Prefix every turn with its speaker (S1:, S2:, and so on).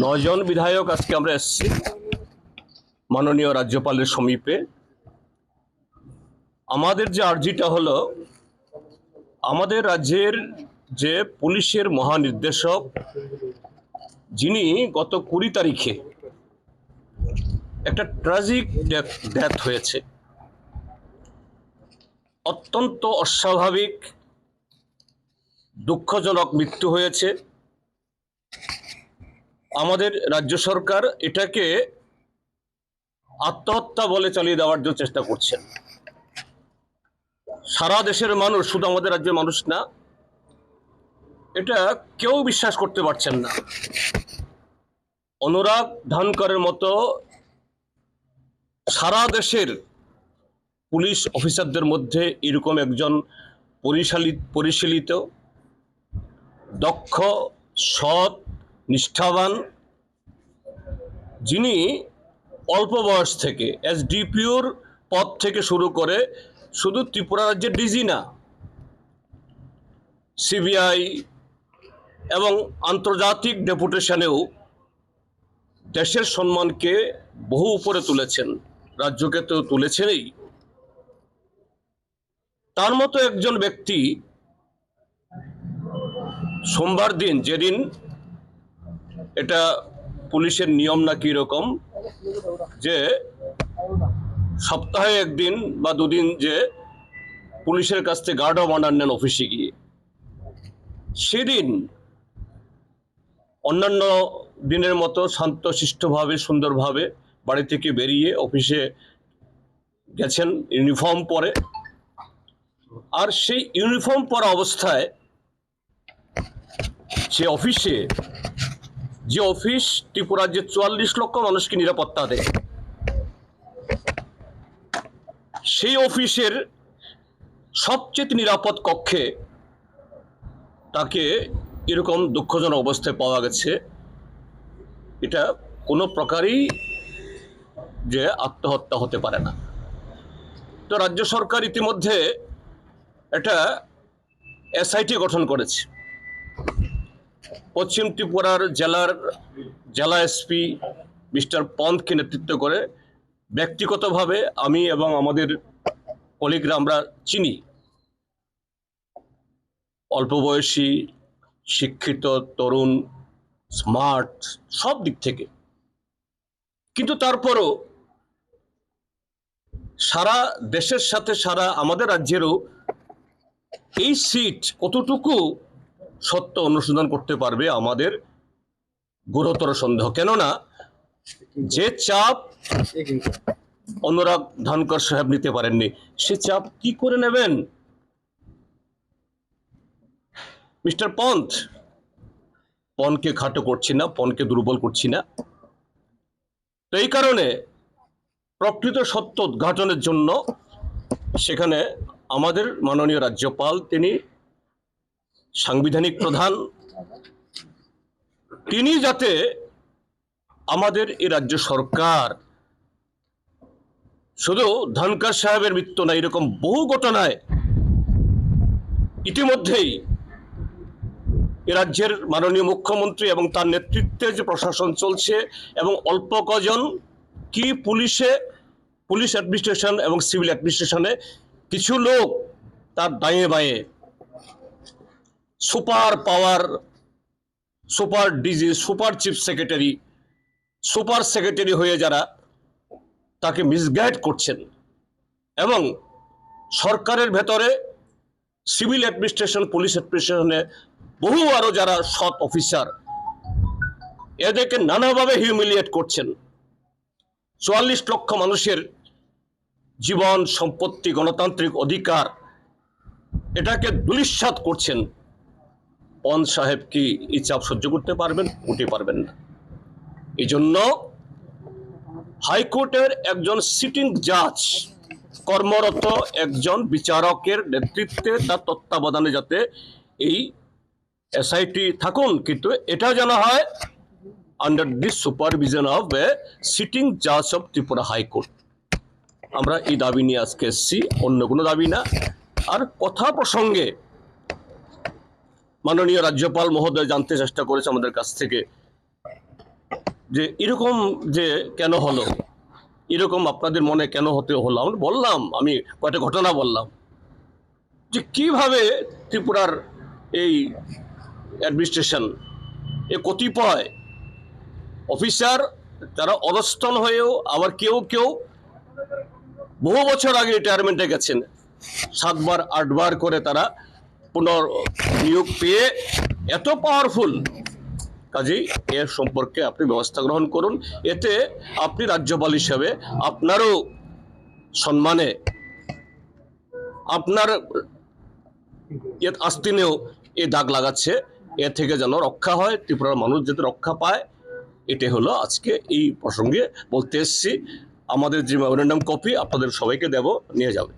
S1: নজন বিধায়ক আজকে আমরা এসেছি মাননীয় রাজ্যপালের সমীপে। আমাদের যে আর্জিটা হলো, আমাদের রাজ্যের যে পুলিশের মহানির্দেশক, যিনি গত 20 তারিখে একটা ট্র্যাজিক ডেথ হয়েছে, অত্যন্ত অস্বাভাবিক দুঃখজনক মৃত্যু হয়েছে। আমাদের রাজ্য সরকার এটাকে আত্মহত্যা বলে চালিয়ে দেওয়ার জন্য চেষ্টা করছেন। সারা দেশের মানুষ, শুধু আমাদের রাজ্যের মানুষ না, এটা কেউ বিশ্বাস করতে পারছেন না। অনুরাগ ধানকরের মতো সারা দেশের পুলিশ অফিসারদের মধ্যে এরকম একজন পরিশীলিত, দক্ষ, সৎ, নিষ্ঠাবান, যিনি অল্প বয়স থেকে এসডিপিওর পদ থেকে শুরু করে শুধু ত্রিপুরা রাজ্যের ডিজি না, সিবিআই এবং আন্তর্জাতিক ডেপুটেশনেও দেশের সম্মানকে বহু উপরে তুলেছেন, রাজ্যকে তো তুলেছেনই। তার মতো একজন ব্যক্তি সোমবার দিন, যেদিন এটা পুলিশের নিয়ম নাকি এরকম যে সপ্তাহে একদিন বা দুদিন যে পুলিশের কাছ থেকে গার্ড অফ অনার নেন অফিসে গিয়ে, সেদিন অন্যান্য দিনের মতো শান্তশিষ্টভাবে সুন্দরভাবে বাড়ি থেকে বেরিয়ে অফিসে গেছেন ইউনিফর্ম পরে। আর সেই ইউনিফর্ম পরা অবস্থায় সে অফিসে, যে অফিস ত্রিপুরার যে 44 লক্ষ মানুষকে নিরাপত্তা দেয়, সেই অফিসের সবচেয়ে নিরাপদ কক্ষে তাকে এরকম দুঃখজনক অবস্থায় পাওয়া গেছে। এটা কোনো প্রকারই যে আত্মহত্যা হতে পারে না। তো রাজ্য সরকার ইতিমধ্যে একটা এসআইটি গঠন করেছে। পশ্চিম ত্রিপুরার জেলা এসপি মিস্টার পন্থকে নেতৃত্ব করে ব্যক্তিগতভাবে আমি এবং আমাদের কলিগরা আমরা চিনি, অল্প বয়সী, শিক্ষিত, তরুণ, স্মার্ট, সব দিক থেকে। কিন্তু তারপরও সারা দেশের সাথে সারা আমাদের রাজ্যেরও এই সিট কতটুকু সত্য অনুসন্ধান করতে পারবে আমাদের গুরুতর সন্দেহ। কেননা যে চাপ অনুরাগ ধানকর সাহেব নিতে পারেননি, সে চাপ কি করে নেবেন মিস্টার পনকে খাটো করছি না, পনকে দুর্বল করছি না। তো এই কারণে প্রকৃত সত্য উদ্ঘাটনের জন্য সেখানে আমাদের মাননীয় রাজ্যপাল, তিনি সাংবিধানিক প্রধান, তিনি যাতে আমাদের এই রাজ্য সরকার শুধু ধানকর সাহেবের মৃত্যু না, এরকম বহু ঘটনায় ইতিমধ্যেই এ রাজ্যের মাননীয় মুখ্যমন্ত্রী এবং তার নেতৃত্বে যে প্রশাসন চলছে, এবং অল্প কজন কি পুলিশ অ্যাডমিনিস্ট্রেশন এবং সিভিল অ্যাডমিনিস্ট্রেশনে কিছু লোক তার দাঁয়ে বাঁয়ে super power, super DG, super chief secretary, super secretary হয়ে যারা তাকে মিসগাইড করছেন, এবং সরকারের ভেতরে সিভিল অ্যাডমিনিস্ট্রেশন, পুলিশ অ্যাডমিনিস্ট্রেশনে বহু আরো যারা সৎ অফিসার, এদেরকে নানাভাবে হিউমিলিয়েট করছেন। 44 লক্ষ মানুষের জীবন, সম্পত্তি, গণতান্ত্রিক অধিকার, এটাকে ধূলিসাৎ করছেন। পন সাহেব কি এই চাপ সহ্য করতে পারবেন? উঠে পারবেন না। এই জন্য হাইকোর্টের একজন সিটিং জাজ, কর্মরত একজন বিচারকের নেতৃত্বে, তার তত্ত্বাবধানে যাতে এই এসআইটি থাকুন, কিন্তু এটা জানা হয় under this supervision of a sitting জাজ অফ ত্রিপুরা হাইকোর্ট। আমরা এই দাবি নিয়ে আজকে এসেছি, অন্য কোনো দাবি না। আর কথা প্রসঙ্গে মাননীয় রাজ্যপাল মহোদয় জানতে চেষ্টা করেছে আমাদের কাছ থেকে যে এরকম যে কেন হলো, এরকম আপনাদের মনে কেন হতে হলো। আমি বললাম, আমি কয়েকটা ঘটনা বললাম যে কিভাবে ত্রিপুরার এই অ্যাডমিনিস্ট্রেশন, এ কতিপয় অফিসার তারা অধস্তন হয়েও, আবার কেউ কেউ বহু বছর আগে রিটায়ারমেন্টে গেছেন, 7বার 8বার করে তারা পুনর্নিয়োগ পেয়ে এত পাওয়ারফুল। কাজেই এর সম্পর্কে আপনি ব্যবস্থা গ্রহণ করুন, এতে আপনি রাজ্যপাল হিসেবে আপনারও সম্মানে, আপনার আস্তিনেও এ দাগ লাগাচ্ছে। এ থেকে যেন রক্ষা হয়, ত্রিপুরার মানুষ যাতে রক্ষা পায়, এটাই হলো আজকে এই প্রসঙ্গে বলতে এসেছি। আমাদের যে মেমোরেন্ডাম কপি আপনাদের সবাইকে দেব, নিয়ে যাবে।